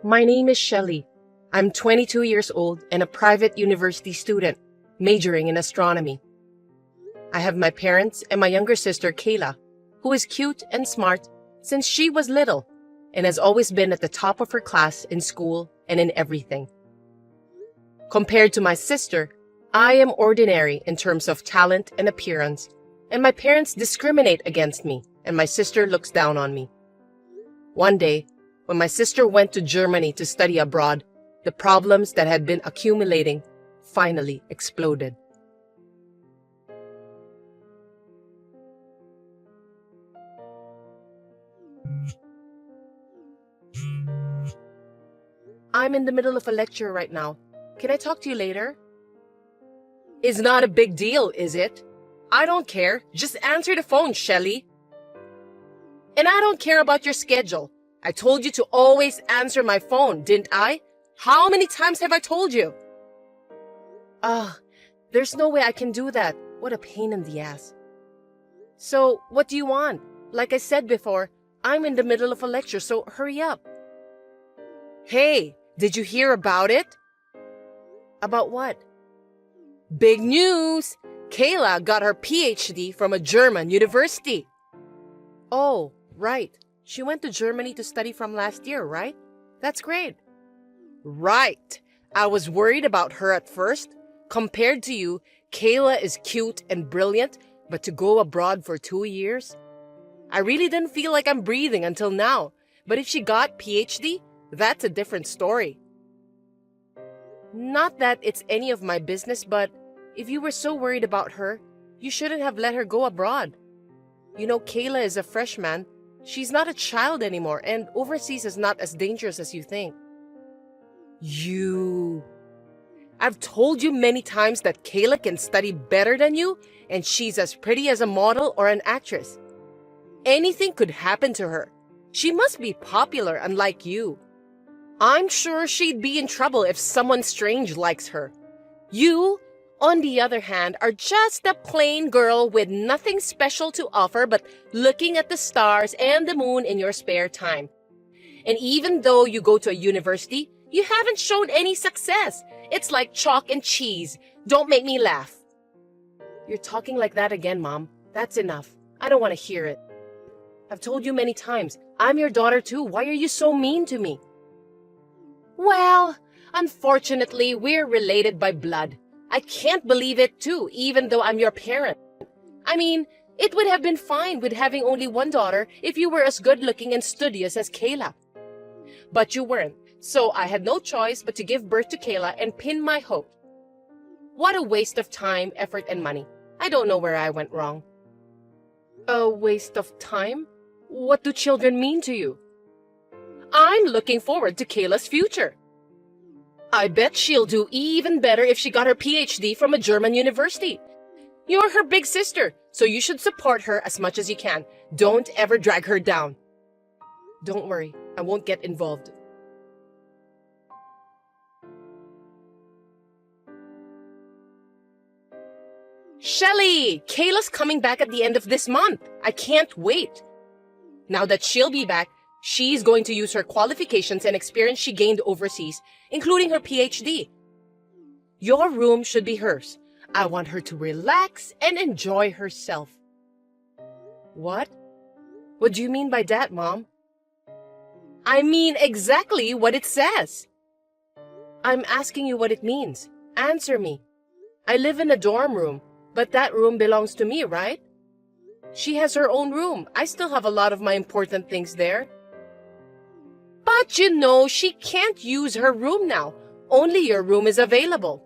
My name is Shelley. I'm 22 years old and a private university student, majoring in astronomy. I have my parents and my younger sister, Kayla, who is cute and smart since she was little and has always been at the top of her class in school and in everything. Compared to my sister, I am ordinary in terms of talent and appearance, and my parents discriminate against me, and my sister looks down on me. One day, when my sister went to Germany to study abroad, the problems that had been accumulating finally exploded. I'm in the middle of a lecture right now. Can I talk to you later? It's not a big deal, is it? I don't care. Just answer the phone, Shelley. And I don't care about your schedule. I told you to always answer my phone, didn't I? How many times have I told you? There's no way I can do that. What a pain in the ass. So, what do you want? Like I said before, I'm in the middle of a lecture, so hurry up. Hey, did you hear about it? About what? Big news! Kayla got her PhD from a German university. Oh, right. She went to Germany to study from last year, right? That's great. Right. I was worried about her at first. Compared to you, Kayla is cute and brilliant, but to go abroad for 2 years? I really didn't feel like I'm breathing until now. But if she got PhD, that's a different story. Not that it's any of my business, but if you were so worried about her, you shouldn't have let her go abroad. You know, Kayla is a freshman. She's not a child anymore, and overseas is not as dangerous as you think. I've told you many times that Kayla can study better than you, and she's as pretty as a model or an actress. Anything could happen to her. She must be popular, unlike you. I'm sure she'd be in trouble if someone strange likes her. You, on the other hand, are just a plain girl with nothing special to offer but looking at the stars and the moon in your spare time. And even though you go to a university, you haven't shown any success. It's like chalk and cheese. Don't make me laugh. You're talking like that again, Mom. That's enough. I don't want to hear it. I've told you many times, I'm your daughter too. Why are you so mean to me? Well, unfortunately, we're related by blood. I can't believe it too, even though I'm your parent. I mean, it would have been fine with having only one daughter if you were as good-looking and studious as Kayla. But you weren't, so I had no choice but to give birth to Kayla and pin my hope. What a waste of time, effort, and money. I don't know where I went wrong. A waste of time? What do children mean to you? I'm looking forward to Kayla's future. I bet she'll do even better if she got her PhD from a German university. You're her big sister, so you should support her as much as you can. Don't ever drag her down. Don't worry, I won't get involved. Shelley, Kayla's coming back at the end of this month. I can't wait. Now that she'll be back, she's going to use her qualifications and experience she gained overseas, including her PhD. Your room should be hers. I want her to relax and enjoy herself. What? What do you mean by that, Mom? I mean exactly what it says. I'm asking you what it means. Answer me. I live in a dorm room, but that room belongs to me, right? She has her own room. I still have a lot of my important things there. But you know, she can't use her room now. Only your room is available.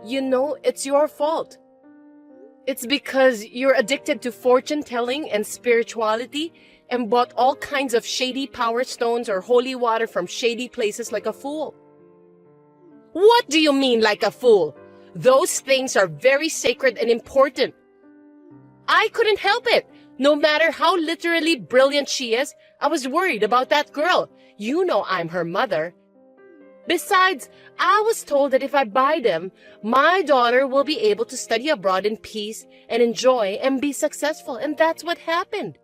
You know, it's your fault. It's because you're addicted to fortune-telling and spirituality and bought all kinds of shady power stones or holy water from shady places like a fool. What do you mean, like a fool? Those things are very sacred and important. I couldn't help it. No matter how literally brilliant she is, I was worried about that girl. You know I'm her mother. Besides, I was told that if I buy them, my daughter will be able to study abroad in peace and enjoy and be successful, and that's what happened.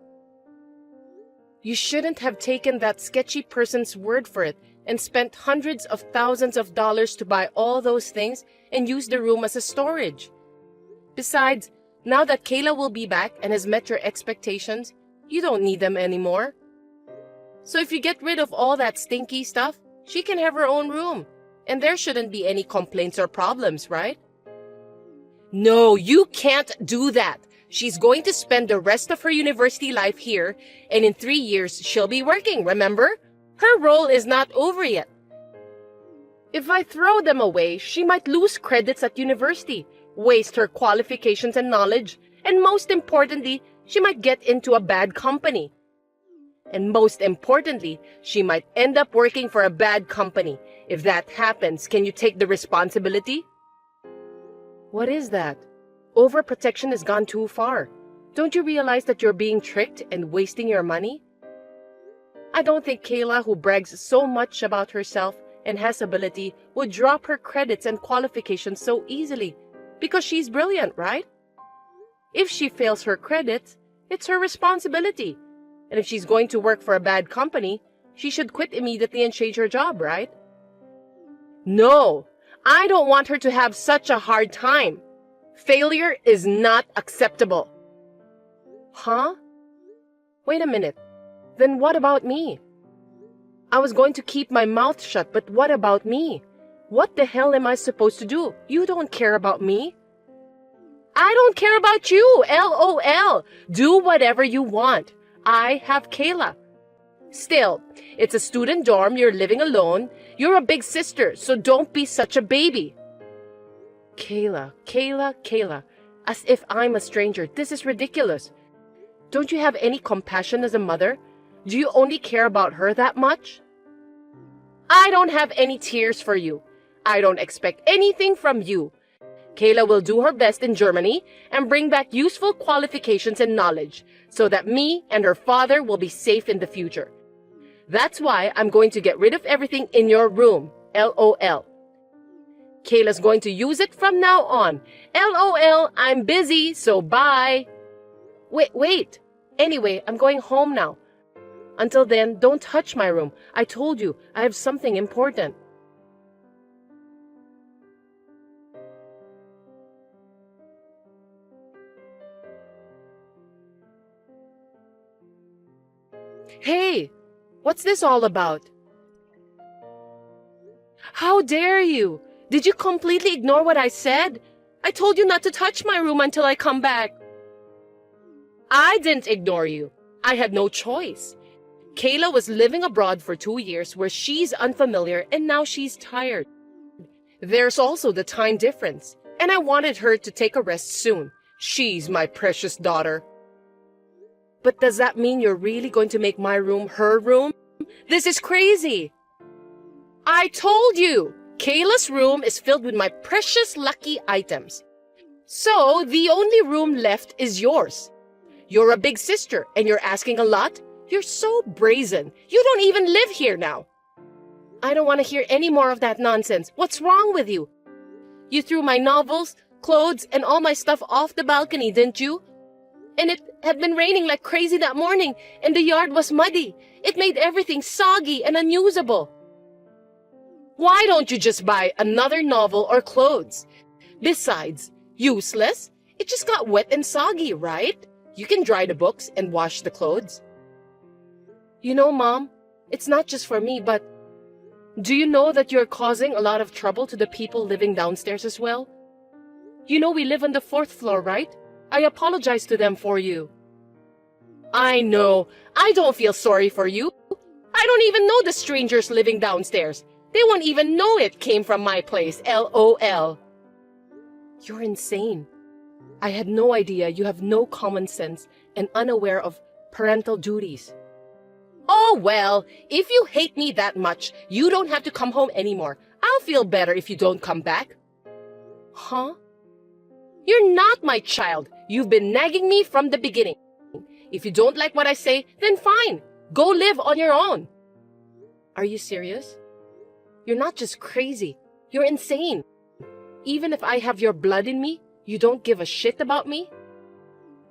You shouldn't have taken that sketchy person's word for it and spent hundreds of thousands of dollars to buy all those things and use the room as a storage. Besides, now that Kayla will be back and has met your expectations, you don't need them anymore. So if you get rid of all that stinky stuff, she can have her own room, and there shouldn't be any complaints or problems, right? No, you can't do that. She's going to spend the rest of her university life here, and in 3 years, she'll be working, remember? Her role is not over yet. If I throw them away, she might lose credits at university, waste her qualifications and knowledge, and most importantly, she might get into a bad company. And most importantly, she might end up working for a bad company. If that happens, can you take the responsibility? What is that? Overprotection has gone too far. Don't you realize that you're being tricked and wasting your money? I don't think Kayla, who brags so much about herself and has ability, would drop her credits and qualifications so easily, because she's brilliant, right? If she fails her credits, it's her responsibility. And if she's going to work for a bad company, she should quit immediately and change her job, right? No, I don't want her to have such a hard time. Failure is not acceptable. Huh? Wait a minute. Then what about me? I was going to keep my mouth shut, but what about me? What the hell am I supposed to do? You don't care about me. I don't care about you, LOL. Do whatever you want. I have Kayla. Still, it's a student dorm, you're living alone. You're a big sister, so don't be such a baby. Kayla. As if I'm a stranger. This is ridiculous. Don't you have any compassion as a mother? Do you only care about her that much? I don't have any tears for you. I don't expect anything from you. Kayla will do her best in Germany and bring back useful qualifications and knowledge so that me and her father will be safe in the future. That's why I'm going to get rid of everything in your room. LOL. Kayla's going to use it from now on. LOL, I'm busy, so bye. Wait. Anyway, I'm going home now. Until then, don't touch my room. I told you, I have something important. Hey, what's this all about? How dare you? Did you completely ignore what I said? I told you not to touch my room until I come back. I didn't ignore you. I had no choice. Kayla was living abroad for 2 years where she's unfamiliar and now she's tired. There's also the time difference, and I wanted her to take a rest soon. She's my precious daughter. But does that mean you're really going to make my room her room? This is crazy. I told you, Kayla's room is filled with my precious lucky items. So the only room left is yours. You're a big sister and you're asking a lot? You're so brazen. You don't even live here now. I don't want to hear any more of that nonsense. What's wrong with you? You threw my novels, clothes, and all my stuff off the balcony, didn't you? And it had been raining like crazy that morning, and the yard was muddy. It made everything soggy and unusable. Why don't you just buy another novel or clothes? Besides, useless? It just got wet and soggy, right? You can dry the books and wash the clothes. You know, Mom, it's not just for me, but do you know that you're causing a lot of trouble to the people living downstairs as well? You know we live on the 4th floor, right? I apologize to them for you. I know. I don't feel sorry for you. I don't even know the strangers living downstairs. They won't even know it came from my place, LOL. You're insane. I had no idea you have no common sense and unaware of parental duties. Oh, well, if you hate me that much, you don't have to come home anymore. I'll feel better if you don't come back. Huh? You're not my child. You've been nagging me from the beginning. If you don't like what I say, then fine. Go live on your own. Are you serious? You're not just crazy. You're insane. Even if I have your blood in me, you don't give a shit about me?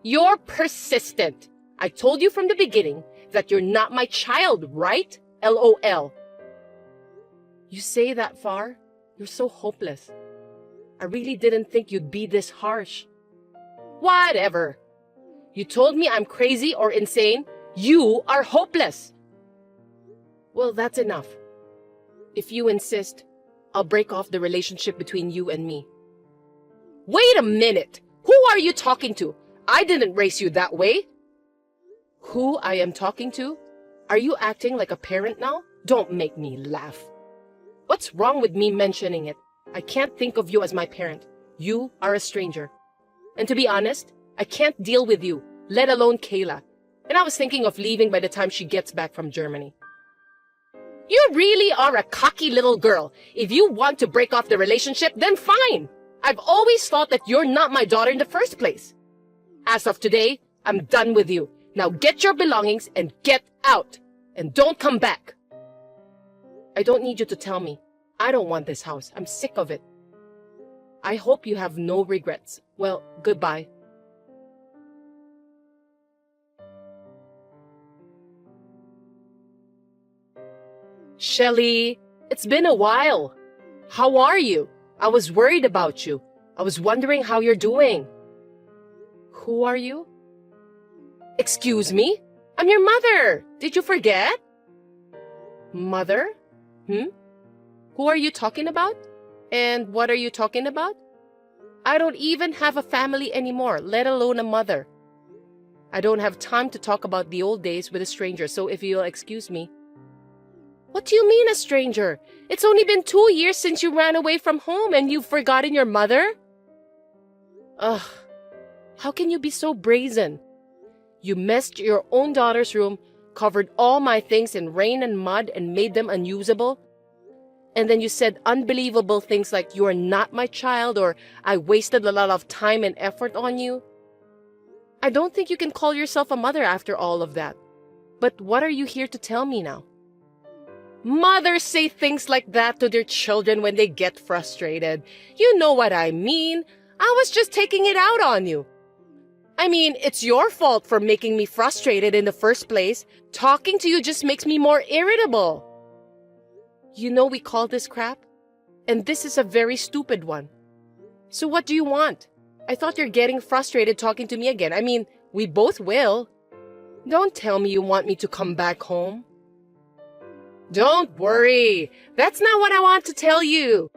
You're persistent. I told you from the beginning that you're not my child, right? LOL. You say that far? You're so hopeless. I really didn't think you'd be this harsh. Whatever. You told me I'm crazy or insane. You are hopeless. Well, that's enough. If you insist, I'll break off the relationship between you and me. Wait a minute. Who are you talking to? I didn't raise you that way. Who I am talking to? Are you acting like a parent now? Don't make me laugh. What's wrong with me mentioning it? I can't think of you as my parent. You are a stranger. And to be honest, I can't deal with you, let alone Kayla. And I was thinking of leaving by the time she gets back from Germany. You really are a cocky little girl. If you want to break off the relationship, then fine. I've always thought that you're not my daughter in the first place. As of today, I'm done with you. Now get your belongings and get out. And don't come back. I don't need you to tell me. I don't want this house. I'm sick of it. I hope you have no regrets. Well, goodbye. Shelly, it's been a while. How are you? I was worried about you. I was wondering how you're doing. Who are you? Excuse me? I'm your mother. Did you forget? Mother? Who are you talking about? And what are you talking about? I don't even have a family anymore, let alone a mother. I don't have time to talk about the old days with a stranger, so if you'll excuse me. What do you mean a stranger? It's only been 2 years since you ran away from home and you've forgotten your mother? Ugh, how can you be so brazen? You messed your own daughter's room, covered all my things in rain and mud and made them unusable. And then you said unbelievable things like you are not my child or I wasted a lot of time and effort on you. I don't think you can call yourself a mother after all of that. But what are you here to tell me now? Mothers say things like that to their children when they get frustrated. You know what I mean. I was just taking it out on you. I mean, it's your fault for making me frustrated in the first place. Talking to you just makes me more irritable. You know we call this crap? And this is a very stupid one. So what do you want? I thought you're getting frustrated talking to me again. I mean, we both will. Don't tell me you want me to come back home. Don't worry. That's not what I want to tell you.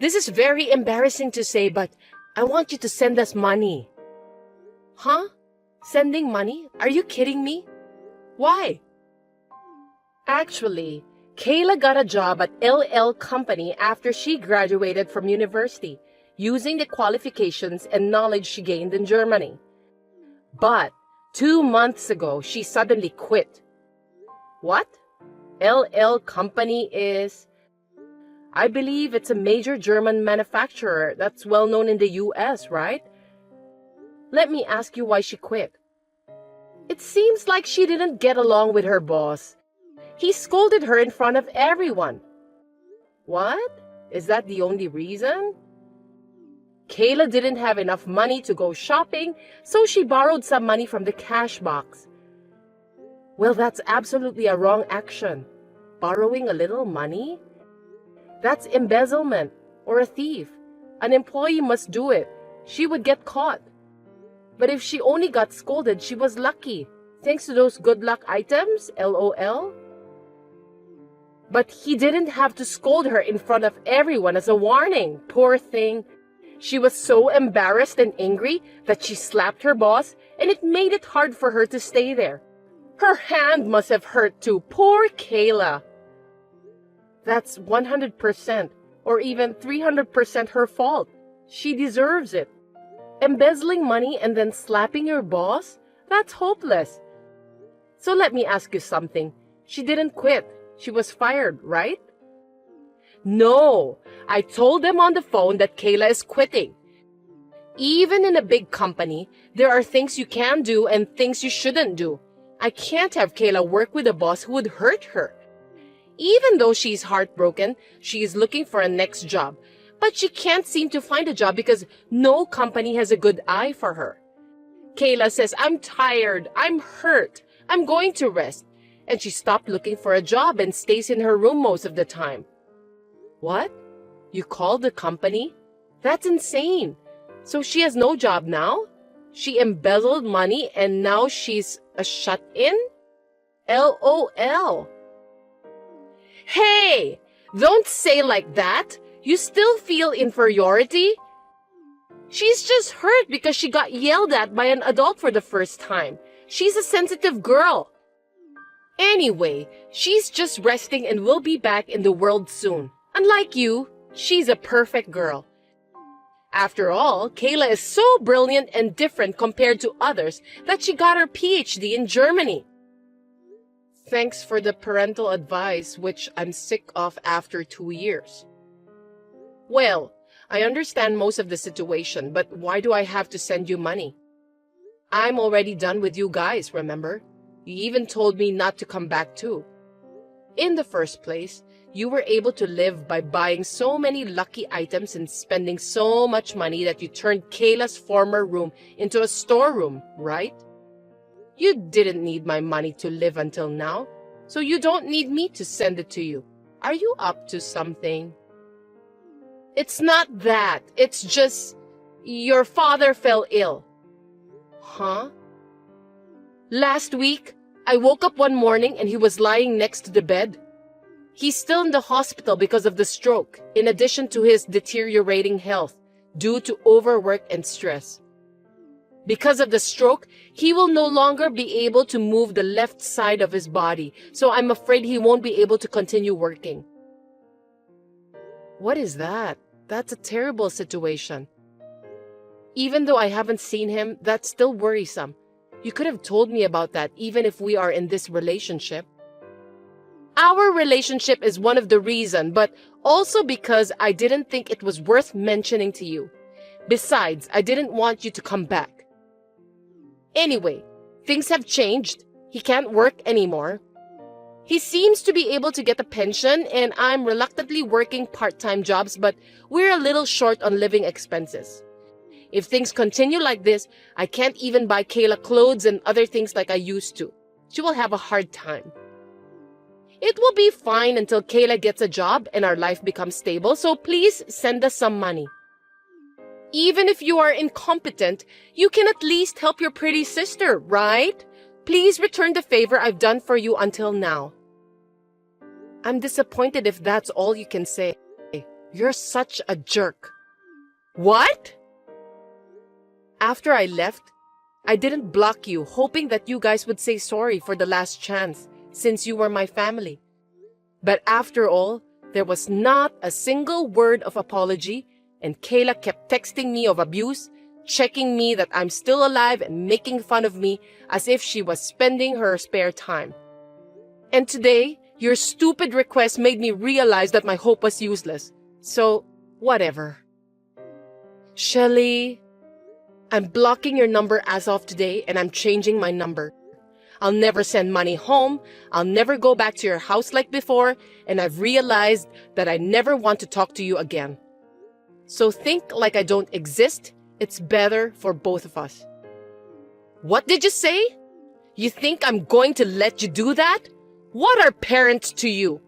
This is very embarrassing to say, but I want you to send us money. Huh? Sending money? Are you kidding me? Why? Actually, Kayla got a job at LL Company after she graduated from university, using the qualifications and knowledge she gained in Germany. But 2 months ago, she suddenly quit. What? LL Company is... I believe it's a major German manufacturer that's well known in the US, right? Let me ask you why she quit. It seems like she didn't get along with her boss. He scolded her in front of everyone. What? Is that the only reason? Kayla didn't have enough money to go shopping, so she borrowed some money from the cash box. Well, that's absolutely a wrong action. Borrowing a little money? That's embezzlement or a thief. An employee must do it. She would get caught. But if she only got scolded, she was lucky. Thanks to those good luck items, LOL. But he didn't have to scold her in front of everyone as a warning. Poor thing. She was so embarrassed and angry that she slapped her boss, and it made it hard for her to stay there. Her hand must have hurt too. Poor Kayla. That's 100% or even 300% her fault. She deserves it. Embezzling money and then slapping your boss? That's hopeless. So let me ask you something. She didn't quit. She was fired, right? No, I told them on the phone that Kayla is quitting. Even in a big company, there are things you can do and things you shouldn't do. I can't have Kayla work with a boss who would hurt her. Even though she's heartbroken, she is looking for a next job. But she can't seem to find a job because no company has a good eye for her. Kayla says, I'm tired, I'm hurt, I'm going to rest. And she stopped looking for a job and stays in her room most of the time. What? You called the company? That's insane. So she has no job now? She embezzled money and now she's a shut-in? LOL. Hey! Don't say like that. You still feel inferiority? She's just hurt because she got yelled at by an adult for the first time. She's a sensitive girl. Anyway, she's just resting and will be back in the world soon. Unlike you, she's a perfect girl. After all, Kayla is so brilliant and different compared to others that she got her PhD in Germany. Thanks for the parental advice, which I'm sick of after 2 years. Well, I understand most of the situation, but why do I have to send you money? I'm already done with you guys, remember? You even told me not to come back too. In the first place, you were able to live by buying so many lucky items and spending so much money that you turned Kayla's former room into a storeroom, right? You didn't need my money to live until now, so you don't need me to send it to you. Are you up to something? It's not that. It's just your father fell ill. Huh? Last week, I woke up one morning and he was lying next to the bed. He's still in the hospital because of the stroke, in addition to his deteriorating health due to overwork and stress. Because of the stroke, he will no longer be able to move the left side of his body, so I'm afraid he won't be able to continue working. What is that? That's a terrible situation. Even though I haven't seen him, that's still worrisome. You could have told me about that even if we are in this relationship. Our relationship is one of the reasons, but also because I didn't think it was worth mentioning to you. Besides, I didn't want you to come back. Anyway, things have changed. He can't work anymore. He seems to be able to get a pension, and I'm reluctantly working part-time jobs, but we're a little short on living expenses. If things continue like this, I can't even buy Kayla clothes and other things like I used to. She will have a hard time. It will be fine until Kayla gets a job and our life becomes stable, so please send us some money. Even if you are incompetent, you can at least help your pretty sister, right? Please return the favor I've done for you until now. I'm disappointed if that's all you can say. You're such a jerk. What? After I left, I didn't block you, hoping that you guys would say sorry for the last chance, since you were my family. But after all, there was not a single word of apology, and Kayla kept texting me of abuse, checking me that I'm still alive and making fun of me as if she was spending her spare time. And today, your stupid request made me realize that my hope was useless. So, whatever. Shelly, I'm blocking your number as of today and I'm changing my number. I'll never send money home, I'll never go back to your house like before, and I've realized that I never want to talk to you again. So think like I don't exist. It's better for both of us. What did you say? You think I'm going to let you do that? What are parents to you?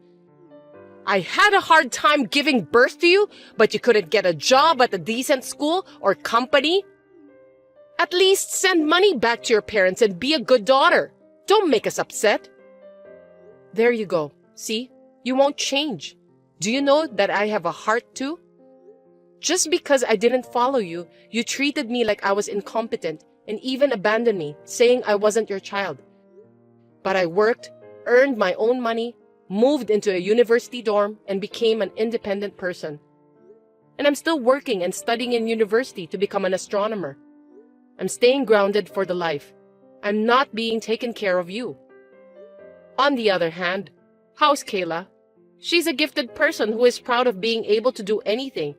I had a hard time giving birth to you, but you couldn't get a job at a decent school or company? At least send money back to your parents and be a good daughter. Don't make us upset. There you go. See? You won't change. Do you know that I have a heart too? Just because I didn't follow you, you treated me like I was incompetent and even abandoned me, saying I wasn't your child. But I worked, earned my own money, moved into a university dorm, and became an independent person. And I'm still working and studying in university to become an astronomer. I'm staying grounded for the life. I'm not being taken care of you. On the other hand, how's Kayla? She's a gifted person who is proud of being able to do anything.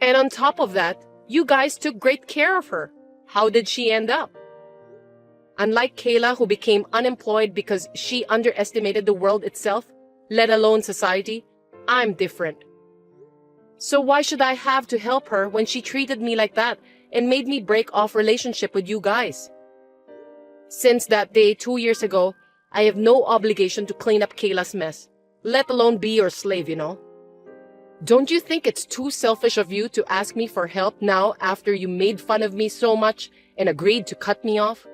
And on top of that, you guys took great care of her. How did she end up? Unlike Kayla, who became unemployed because she underestimated the world itself, let alone society, I'm different. So why should I have to help her when she treated me like that and made me break off relationship with you guys? Since that day 2 years ago, I have no obligation to clean up Kayla's mess, let alone be your slave, you know. Don't you think it's too selfish of you to ask me for help now after you made fun of me so much and agreed to cut me off?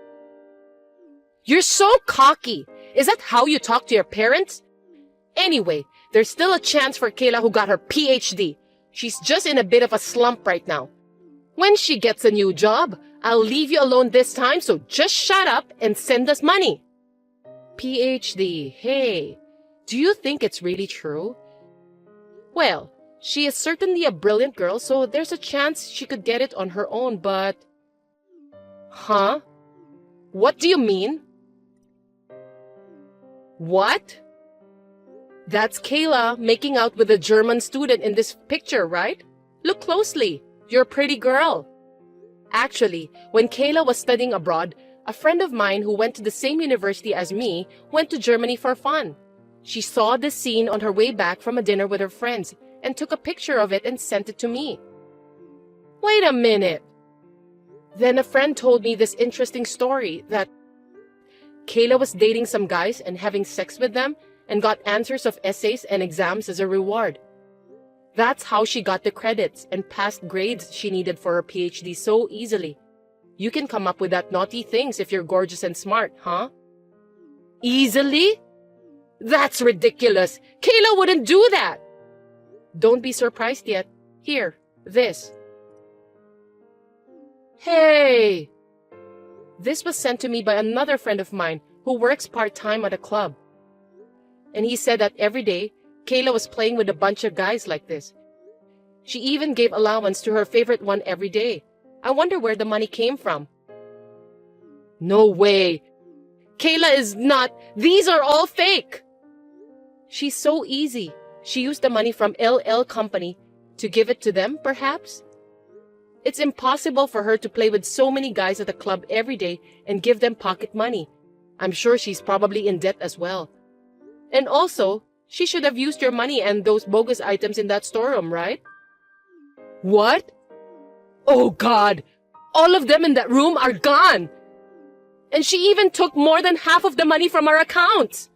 You're so cocky. Is that how you talk to your parents? Anyway, there's still a chance for Kayla who got her PhD. She's just in a bit of a slump right now. When she gets a new job, I'll leave you alone this time, so just shut up and send us money. PhD, hey, do you think it's really true? Well, she is certainly a brilliant girl, so there's a chance she could get it on her own, but... Huh? What do you mean? What? That's Kayla making out with a German student in this picture, right? Look closely. You're a pretty girl. Actually, when Kayla was studying abroad, a friend of mine who went to the same university as me went to Germany for fun. She saw this scene on her way back from a dinner with her friends and took a picture of it and sent it to me. Wait a minute. Then a friend told me this interesting story that Kayla was dating some guys and having sex with them and got answers of essays and exams as a reward. That's how she got the credits and passed grades she needed for her PhD so easily. You can come up with that naughty things if you're gorgeous and smart, huh? Easily? That's ridiculous. Kayla wouldn't do that. Don't be surprised yet. Here, this. Hey! This was sent to me by another friend of mine who works part-time at a club. And he said that every day, Kayla was playing with a bunch of guys like this. She even gave allowance to her favorite one every day. I wonder where the money came from. No way. Kayla is not. These are all fake. She's so easy. She used the money from LL Company to give it to them, perhaps? It's impossible for her to play with so many guys at the club every day and give them pocket money. I'm sure she's probably in debt as well. And also, she should have used your money and those bogus items in that storeroom, right? What? Oh God! All of them in that room are gone! And she even took more than half of the money from our accounts!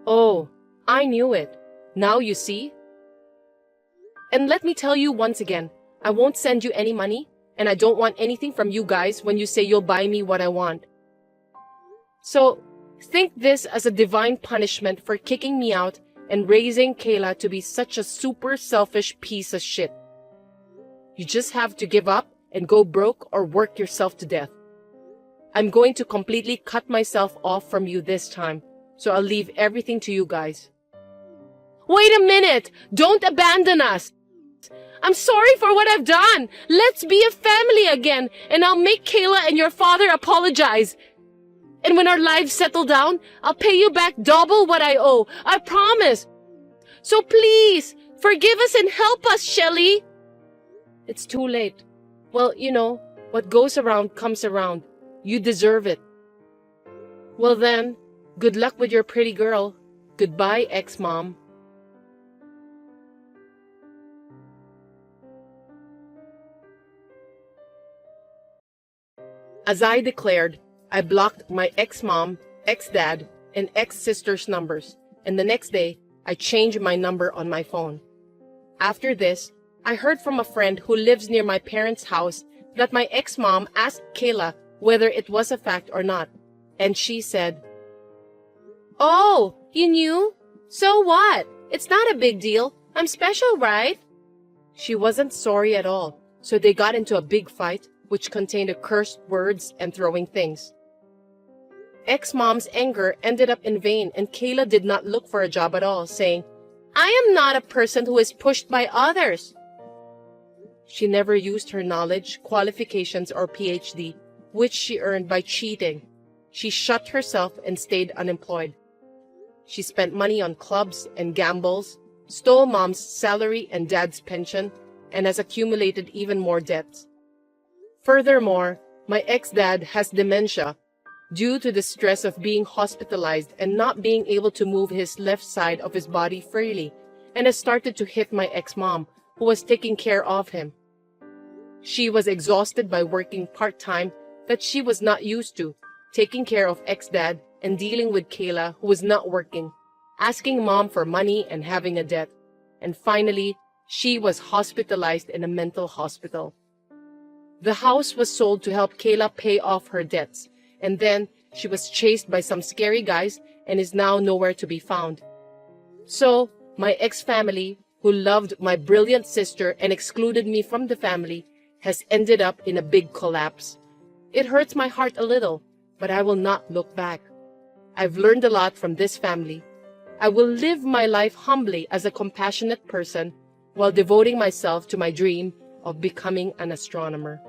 Oh, I knew it. Now you see? And let me tell you once again, I won't send you any money, and I don't want anything from you guys when you say you'll buy me what I want. So, think this as a divine punishment for kicking me out and raising Kayla to be such a super selfish piece of shit. You just have to give up and go broke or work yourself to death. I'm going to completely cut myself off from you this time, so I'll leave everything to you guys. Wait a minute! Don't abandon us! I'm sorry for what I've done! Let's be a family again, and I'll make Kayla and your father apologize. And when our lives settle down, I'll pay you back double what I owe. I promise. So please, forgive us and help us, Shelly. It's too late. Well, you know, what goes around comes around. You deserve it. Well then, good luck with your pretty girl. Goodbye, ex-mom. As I declared, I blocked my ex-mom, ex-dad, and ex-sister's numbers, and the next day, I changed my number on my phone. After this, I heard from a friend who lives near my parents' house that my ex-mom asked Kayla whether it was a fact or not, and she said, "Oh, you knew? So what? It's not a big deal. I'm special, right?" She wasn't sorry at all, so they got into a big fight, which contained cursed words and throwing things. Ex-mom's anger ended up in vain, and Kayla did not look for a job at all, saying, "I am not a person who is pushed by others." She never used her knowledge, qualifications, or PhD, which she earned by cheating. She shut herself and stayed unemployed. She spent money on clubs and gambles, stole mom's salary and dad's pension, and has accumulated even more debts. Furthermore, my ex-dad has dementia due to the stress of being hospitalized and not being able to move his left side of his body freely, and has started to hit my ex-mom, who was taking care of him. She was exhausted by working part-time that she was not used to, taking care of ex-dad and dealing with Kayla, who was not working, asking mom for money and having a debt. And finally, she was hospitalized in a mental hospital. The house was sold to help Kayla pay off her debts, and then she was chased by some scary guys and is now nowhere to be found. So, my ex-family, who loved my brilliant sister and excluded me from the family, has ended up in a big collapse. It hurts my heart a little, but I will not look back. I've learned a lot from this family. I will live my life humbly as a compassionate person while devoting myself to my dream of becoming an astronomer.